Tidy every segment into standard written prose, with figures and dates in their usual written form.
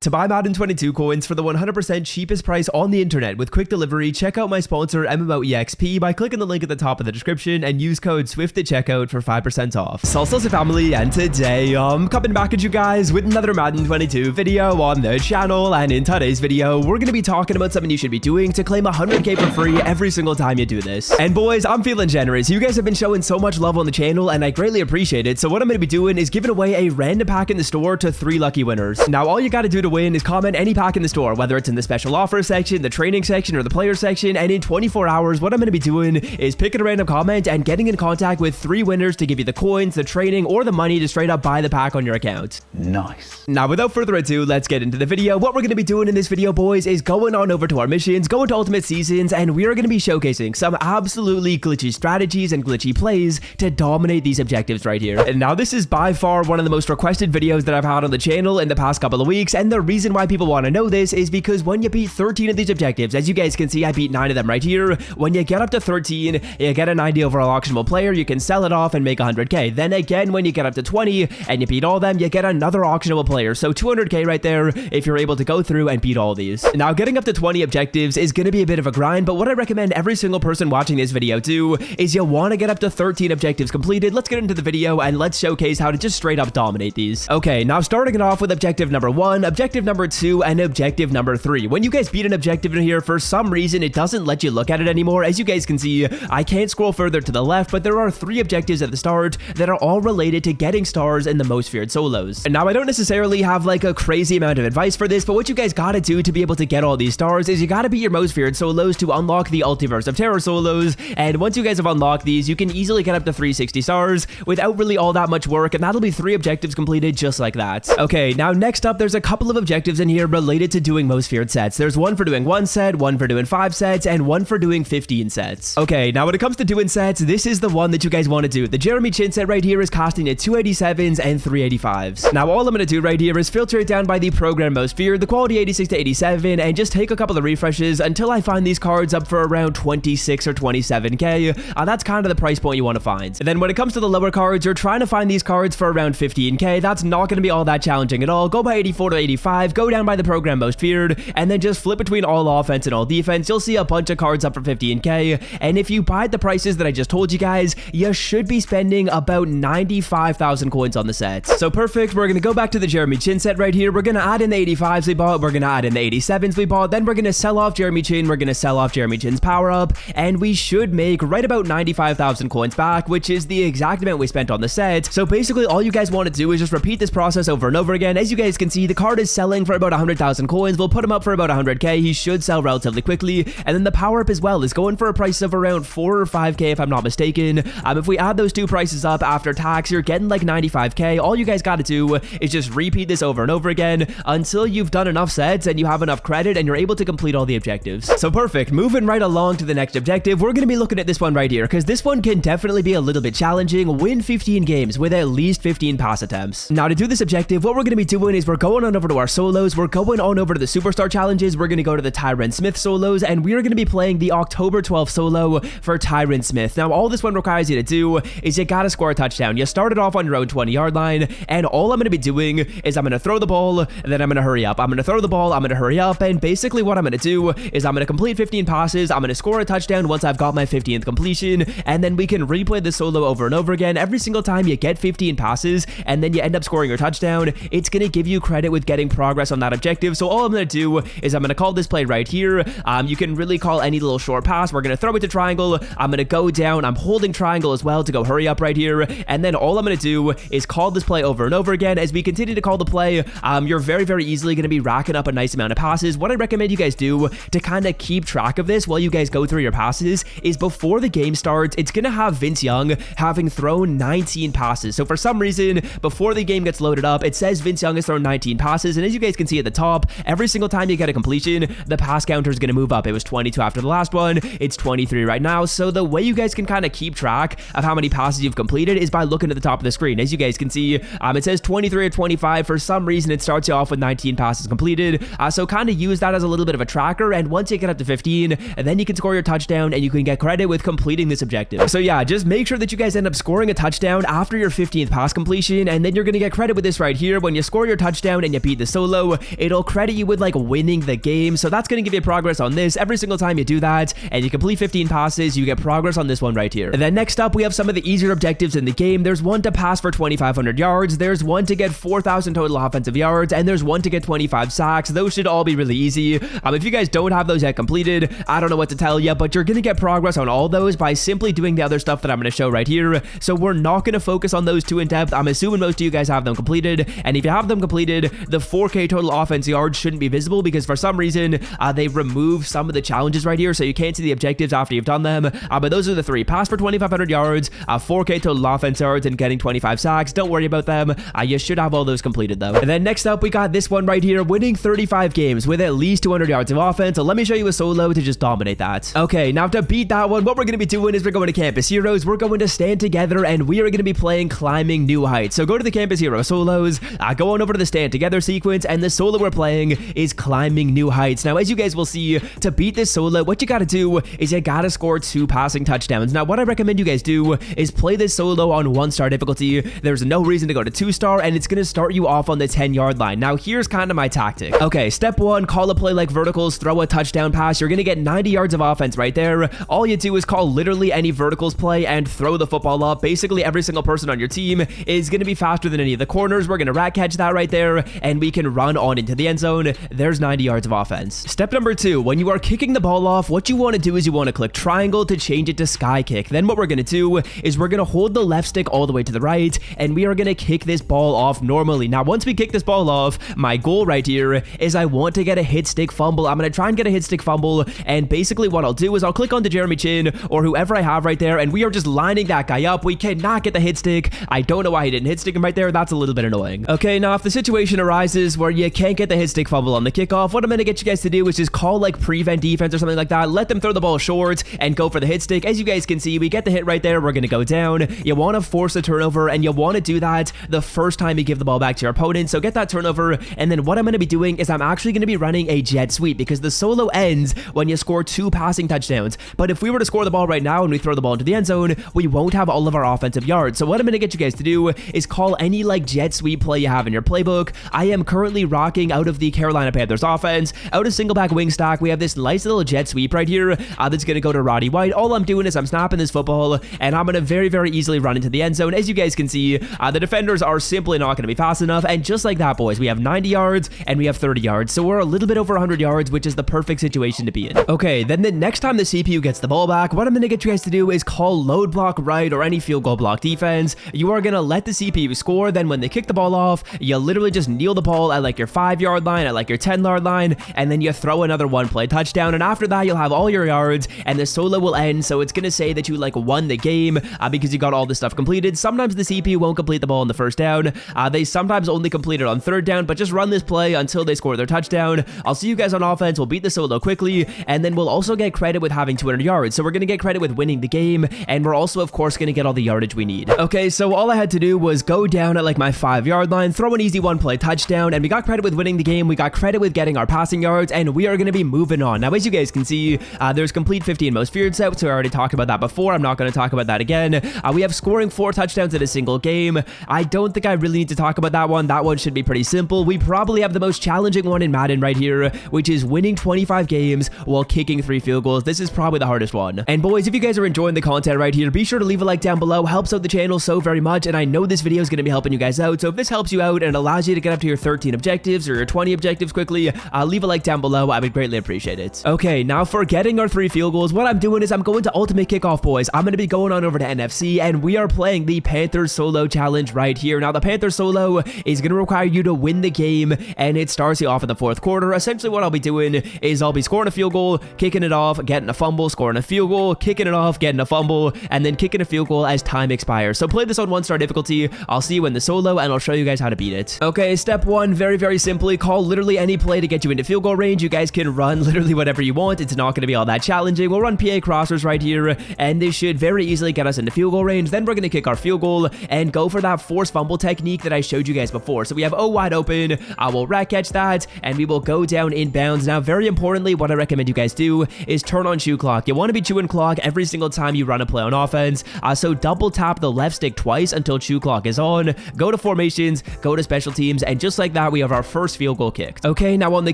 To buy Madden 22 coins for the 100% cheapest price on the internet with quick delivery, check out my sponsor MMOEXP by clicking the link at the top of the description and use code SWIFT at checkout for 5% off. Salsa family, and today I'm coming back at you guys with another Madden 22 video on the channel, and in today's video we're going to be talking about something you should be doing to claim 100k for free every single time you do this. And boys, I'm feeling generous. You guys have been showing so much love on the channel and I greatly appreciate it, so what I'm going to be doing is giving away a random pack in the store to 3 lucky winners. Now all you got to do to win is comment any pack in the store, whether it's in the special offer section, the training section, or the player section, and in 24 hours what I'm going to be doing is picking a random comment and getting in contact with 3 winners to give you the coins, the training, or the money to straight up buy the pack on your account. Nice. Now without further ado, let's get into the video. What we're going to be doing in this video, boys, is going on over to our missions, going to Ultimate Seasons, and we are going to be showcasing some absolutely glitchy strategies and glitchy plays to dominate these objectives right here. And now this is by far one of the most requested videos that I've had on the channel in the past couple of weeks, and the reason why people want to know this is because when you beat 13 of these objectives, as you guys can see, I beat 9 of them right here. When you get up to 13, you get a 90 overall auctionable player, you can sell it off and make 100k. Then again, when you get up to 20 and you beat all them, you get another auctionable player. So 200k right there if you're able to go through and beat all these. Now getting up to 20 objectives is going to be a bit of a grind, but what I recommend every single person watching this video do is you want to get up to 13 objectives completed. Let's get into the video and let's showcase how to just straight up dominate these. Okay, now starting it off with objective number 1, objective number 2, and objective number 3. When you guys beat an objective in here, for some reason it doesn't let you look at it anymore. As you guys can see, I can't scroll further to the left, but there are 3 objectives at the start that are all related to getting stars in the most feared solos. And now I don't necessarily have like a crazy amount of advice for this, but what you guys gotta do to be able to get all these stars is you gotta beat your most feared solos to unlock the Ultiverse of Terror solos. And once you guys have unlocked these, you can easily get up to 360 stars without really all that much work, and that'll be 3 objectives completed just like that. Okay, now next up, there's a couple of objectives in here related to doing most feared sets. There's one for doing 1 set, one for doing 5 sets, and one for doing 15 sets. Okay, now when it comes to doing sets, this is the one that you guys want to do. The Jeremy Chin set right here is costing at 287s and 385s. Now all I'm going to do right here is filter it down by the program most feared, the quality 86 to 87, and just take a couple of refreshes until I find these cards up for around 26 or 27k. That's kind of the price point you want to find. And then when it comes to the lower cards, you're trying to find these cards for around 15k. That's not going to be all that challenging at all. Go by 84 to 85, go down by the program most feared, and then just flip between all offense and all defense. You'll see a bunch of cards up for 15k, and if you buy the prices that I just told you guys, you should be spending about 95,000 coins on the set. So perfect, we're going to go back to the Jeremy Chin set right here. We're going to add in the 85s we bought, we're going to add in the 87s we bought, then we're going to sell off Jeremy Chin, we're going to sell off Jeremy Chin's power up, and we should make right about 95,000 coins back, which is the exact amount we spent on the set. So basically all you guys want to do is just repeat this process over and over again. As you guys can see, the card is selling for about 100,000 coins. We'll put him up for about 100k. He should sell relatively quickly, and then the power up as well is going for a price of around 4 or 5k if I'm not mistaken. If we add those 2 prices up after tax, you're getting like 95k. All you guys got to do is just repeat this over and over again until you've done enough sets and you have enough credit and you're able to complete all the objectives. So perfect, moving right along to the next objective, we're going to be looking at this one right here because this one can definitely be a little bit challenging. Win 15 games with at least 15 pass attempts. Now to do this objective, what we're going to be doing is we're going on over to our solos, we're going on over to the superstar challenges, we're going to go to the Tyron Smith solos, and we are going to be playing the October 12th solo for Tyron Smith. Now all this one requires you to do is you gotta score a touchdown. You started off on your own 20-yard line, and all I'm going to be doing is I'm going to throw the ball, and then I'm going to hurry up. I'm going to throw the ball, I'm going to hurry up, and basically what I'm going to do is I'm going to complete 15 passes, I'm going to score a touchdown once I've got my 15th completion, and then we can replay the solo over and over again. Every single time you get 15 passes, and then you end up scoring your touchdown, it's going to give you credit with getting progress on that objective. So all I'm going to do is I'm going to call this play right here. You can really call any little short pass. We're going to throw it to triangle. I'm going to go down. I'm holding triangle as well to go hurry up right here. And then all I'm going to do is call this play over and over again. As we continue to call the play, you're very, very easily going to be racking up a nice amount of passes. What I recommend you guys do to kind of keep track of this while you guys go through your passes is before the game starts, it's going to have Vince Young having thrown 19 passes. So for some reason, before the game gets loaded up, it says Vince Young has thrown 19 passes. And as you guys can see at the top, every single time you get a completion, the pass counter is going to move up. It was 22 after the last one. It's 23 right now. So the way you guys can kind of keep track of how many passes you've completed is by looking at the top of the screen. As you guys can see, it says 23 or 25. For some reason, it starts you off with 19 passes completed. So kind of use that as a little bit of a tracker. And once you get up to 15, and then you can score your touchdown and you can get credit with completing this objective. So yeah, just make sure that you guys end up scoring a touchdown after your 15th pass completion, and then you're going to get credit with this right here. When you score your touchdown and you beat the solo, it'll credit you with like winning the game. So that's going to give you progress on this every single time you do that, and you complete 15 passes, you get progress on this one right here. And then next up, we have some of the easier objectives in the game. There's one to pass for 2,500 yards, there's one to get 4,000 total offensive yards, and there's one to get 25 sacks. Those should all be really easy. If you guys don't have those yet completed, I don't know what to tell you, but you're going to get progress on all those by simply doing the other stuff that I'm going to show right here. So we're not going to focus on those two in depth. I'm assuming most of you guys have them completed, and if you have them completed, the 4K total offense yards shouldn't be visible because for some reason they remove some of the challenges right here, so you can't see the objectives after you've done them. But those are the three: pass for 2,500 yards, 4K total offense yards, and getting 25 sacks. Don't worry about them. You should have all those completed though. And then next up, we got this one right here: winning 35 games with at least 200 yards of offense. So let me show you a solo to just dominate that. Okay, now to beat that one, what we're going to be doing is we're going to Campus Heroes. We're going to stand together, and we are going to be playing Climbing New Heights. So go to the Campus Hero solos, go on over to the stand together sequence, and the solo we're playing is Climbing New Heights. Now, as you guys will see, to beat this solo, what you got to do is you got to score 2 passing touchdowns. Now, what I recommend you guys do is play this solo on 1-star difficulty. There's no reason to go to 2-star, and it's going to start you off on the 10-yard line. Now, here's kind of my tactic. Okay, step 1, call a play like verticals, throw a touchdown pass. You're going to get 90 yards of offense right there. All you do is call literally any verticals play and throw the football up. Basically, every single person on your team is going to be faster than any of the corners. We're going to rat catch that right there, and we can run on into the end zone. There's 90 yards of offense. Step number 2, when you are kicking the ball off, what you want to do is you want to click triangle to change it to sky kick. Then what we're going to do is we're going to hold the left stick all the way to the right, and we are going to kick this ball off normally. Now, once we kick this ball off, my goal right here is I want to get a hit stick fumble. I'm going to try and get a hit stick fumble, and basically what I'll do is I'll click on to Jeremy Chin or whoever I have right there, and we are just lining that guy up. We cannot get the hit stick. I don't know why he didn't hit stick him right there. That's a little bit annoying. Okay, now if the situation arises where you can't get the hit stick fumble on the kickoff, what I'm going to get you guys to do is just call like prevent defense or something like that. Let them throw the ball short and go for the hit stick. As you guys can see, we get the hit right there. We're going to go down. You want to force a turnover, and you want to do that the first time you give the ball back to your opponent. So get that turnover, and then what I'm going to be doing is I'm actually going to be running a jet sweep because the solo ends when you score 2 passing touchdowns. But if we were to score the ball right now and we throw the ball into the end zone, we won't have all of our offensive yards. So what I'm going to get you guys to do is call any like jet sweep play you have in your playbook. I am currently rocking out of the Carolina Panthers offense, out of single back wing stack. We have this nice little jet sweep right here that's going to go to Roddy White. All I'm doing is I'm snapping this football, and I'm going to very, very easily run into the end zone. As you guys can see, the defenders are simply not going to be fast enough, and just like that, boys, we have 90 yards and we have 30 yards. So we're a little bit over 100 yards, which is the perfect situation to be in. Okay, then the next time the CPU gets the ball back, what I'm going to get you guys to do is call load block right or any field goal block defense. You are going to let the CPU score. Then when they kick the ball off, you literally just kneel the ball at like your 5-yard line, at like your 10-yard line, and then you throw another one-play touchdown. And after that, you'll have all your yards, and the solo will end. So it's going to say that you like won the game because you got all this stuff completed. Sometimes the CPU won't complete the ball on the first down. They sometimes only complete it on 3rd down, but just run this play until they score their touchdown. I'll see you guys on offense. We'll beat the solo quickly, and then we'll also get credit with having 200 yards. So we're going to get credit with winning the game, and we're also, of course, going to get all the yardage we need. Okay, so all I had to do was go down at like my 5-yard line, throw an easy one-play touchdown, and we got credit with winning the game. We got credit with getting our passing yards, and we are going to be moving on. Now, as you guys can see, there's complete 15 most feared set, so I already talked about that before. I'm not going to talk about that again. We have scoring 4 touchdowns in a single game. I don't think I really need to talk about that one. That one should be pretty simple. We probably have the most challenging one in Madden right here, which is winning 25 games while kicking 3 field goals. This is probably the hardest one. And boys, if you guys are enjoying the content right here, be sure to leave a like down below. Helps out the channel so very much, and I know this video is going to be helping you guys out. So if this helps you out and allows you to get up to your 13 objectives or your 20 objectives quickly, leave a like down below. I would greatly appreciate it. Okay, now for getting our 3 field goals, what I'm doing is I'm going to Ultimate Kickoff, boys. I'm going to be going on over to NFC, and we are playing the Panthers Solo Challenge right here. Now, the Panthers Solo is going to require you to win the game, and it starts you off in the 4th quarter. Essentially, what I'll be doing is I'll be scoring a field goal, kicking it off, getting a fumble, scoring a field goal, kicking it off, getting a fumble, and then kicking a field goal as time expires. So play this on 1-star difficulty. I'll see you in the solo, and I'll show you guys how to beat it. Okay, step 1, very, very simply, call literally any play to get you into field goal range. You guys can run literally whatever you want. It's not going to be all that challenging. We'll run PA crossers right here, and this should very easily get us into field goal range. Then we're going to kick our field goal and go for that force fumble technique that I showed you guys before. So we have O wide open. I will rat catch that, and we will go down inbounds. Now, very importantly, what I recommend you guys do is turn on chew clock. You want to be chewing clock every single time you run a play on offense. So double tap the left stick twice until chew clock is on. Go to formations, go to special teams, and just like that, that, we have our first field goal kicked. Okay, now on the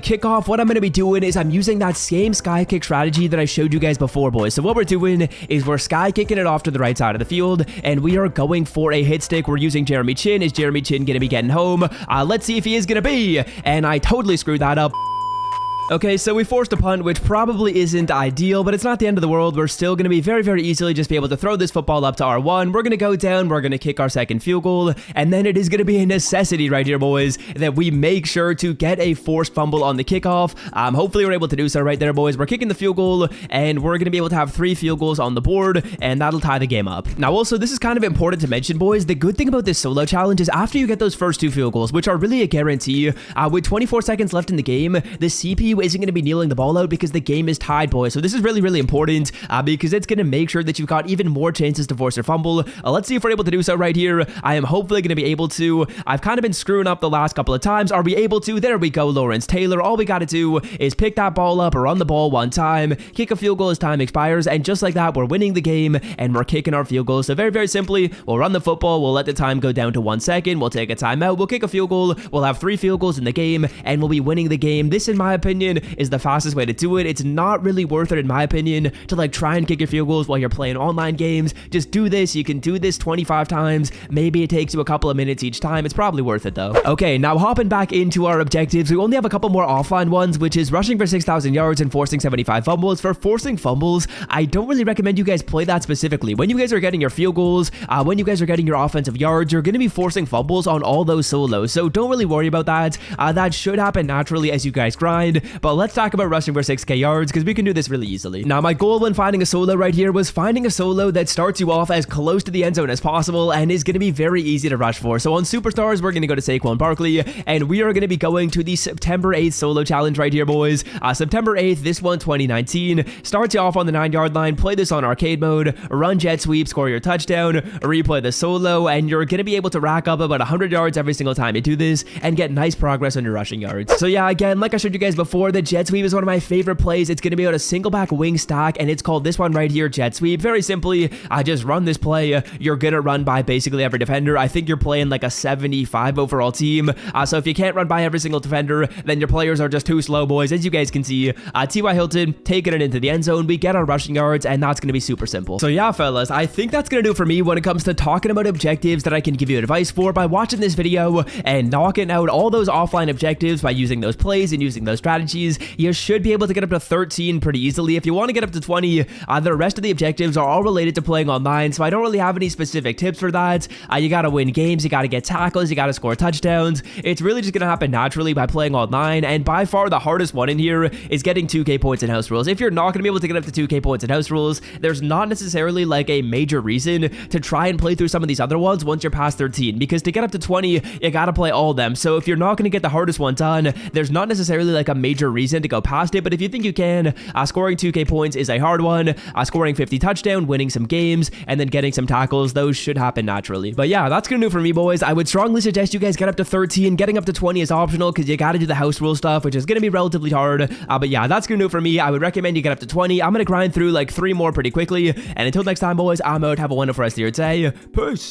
kickoff, what I'm going to be doing is I'm using that same sky kick strategy that I showed you guys before, boys. So what we're doing is we're sky kicking it off to the right side of the field, and we are going for a hit stick. We're using Jeremy Chin. Is Jeremy Chin going to be getting home? Let's see if he is going to be. And I totally screwed that up. Okay, so we forced a punt, which probably isn't ideal, but it's not the end of the world. We're still going to be very, very easily just be able to throw this football up to R1. We're going to go down. We're going to kick our second field goal, and then it is going to be a necessity right here, boys, that we make sure to get a forced fumble on the kickoff. Hopefully, we're able to do so right there, boys. We're kicking the field goal, and we're going to be able to have 3 field goals on the board, and that'll tie the game up. Now, also, this is kind of important to mention, boys. The good thing about this solo challenge is after you get those first 2 field goals, which are really a guarantee, with 24 seconds left in the game, the CPU isn't going to be kneeling the ball out because the game is tied, boys. So this is really, really important because it's going to make sure that you've got even more chances to force your fumble. Let's see if we're able to do so right here. I am hopefully going to be able to. I've kind of been screwing up the last couple of times. Are we able to? There we go, Lawrence Taylor. All we got to do is pick that ball up or run the ball one time, kick a field goal as time expires, and just like that, we're winning the game and we're kicking our field goal. So very, very simply, we'll run the football. We'll let the time go down to 1 second. We'll take a timeout. We'll kick a field goal. We'll have 3 field goals in the game, and we'll be winning the game. This, in my opinion, is the fastest way to do it. It's not really worth it, in my opinion, to like try and kick your field goals while you're playing online games. Just do this. You can do this 25 times. Maybe it takes you a couple of minutes each time. It's probably worth it though. Okay, now hopping back into our objectives, we only have a couple more offline ones, which is rushing for 6,000 yards and forcing 75 fumbles. For forcing fumbles, I don't really recommend you guys play that specifically. When you guys are getting your field goals, when you guys are getting your offensive yards, you're going to be forcing fumbles on all those solos. So don't really worry about that. That should happen naturally as you guys grind. But let's talk about rushing for 6K yards because we can do this really easily. Now, my goal when finding a solo right here was finding a solo that starts you off as close to the end zone as possible and is going to be very easy to rush for. So on Superstars, we're going to go to Saquon Barkley, and we are going to be going to the September 8th solo challenge right here, boys. September 8th, this one, 2019, starts you off on the 9-yard line. Play this on arcade mode, run jet sweep, score your touchdown, replay the solo, and you're going to be able to rack up about 100 yards every single time you do this and get nice progress on your rushing yards. So yeah, again, like I showed you guys before, the jet sweep is one of my favorite plays. It's going to be on a single back wing stack, and it's called this one right here, jet sweep. Very simply, I just run this play. You're going to run by basically every defender. I think you're playing like a 75 overall team. So if you can't run by every single defender, then your players are just too slow, boys. As you guys can see, T.Y. Hilton taking it into the end zone. We get our rushing yards, and that's going to be super simple. So yeah, fellas, I think that's going to do it for me when it comes to talking about objectives that I can give you advice for by watching this video and knocking out all those offline objectives by using those plays and using those strategies. You should be able to get up to 13 pretty easily. If you want to get up to 20, the rest of the objectives are all related to playing online, so I don't really have any specific tips for that. You got to win games, you got to get tackles, you got to score touchdowns. It's really just going to happen naturally by playing online, and by far the hardest one in here is getting 2K points in house rules. If you're not going to be able to get up to 2K points in house rules, there's not necessarily like a major reason to try and play through some of these other ones once you're past 13, because to get up to 20, you got to play all of them. So if you're not going to get the hardest one done, there's not necessarily like a major reason to go past it, but if you think you can, scoring 2K points is a hard one. Scoring 50 touchdown, winning some games, and then getting some tackles, those should happen naturally. But yeah, that's gonna do it for me, boys. I would strongly suggest you guys get up to 13. Getting up to 20 is optional because you gotta do the house rule stuff, which is gonna be relatively hard. But yeah, that's gonna do it for me. I would recommend you get up to 20. I'm gonna grind through like 3 more pretty quickly. And until next time, boys, I'm out. Have a wonderful rest of your day. Peace.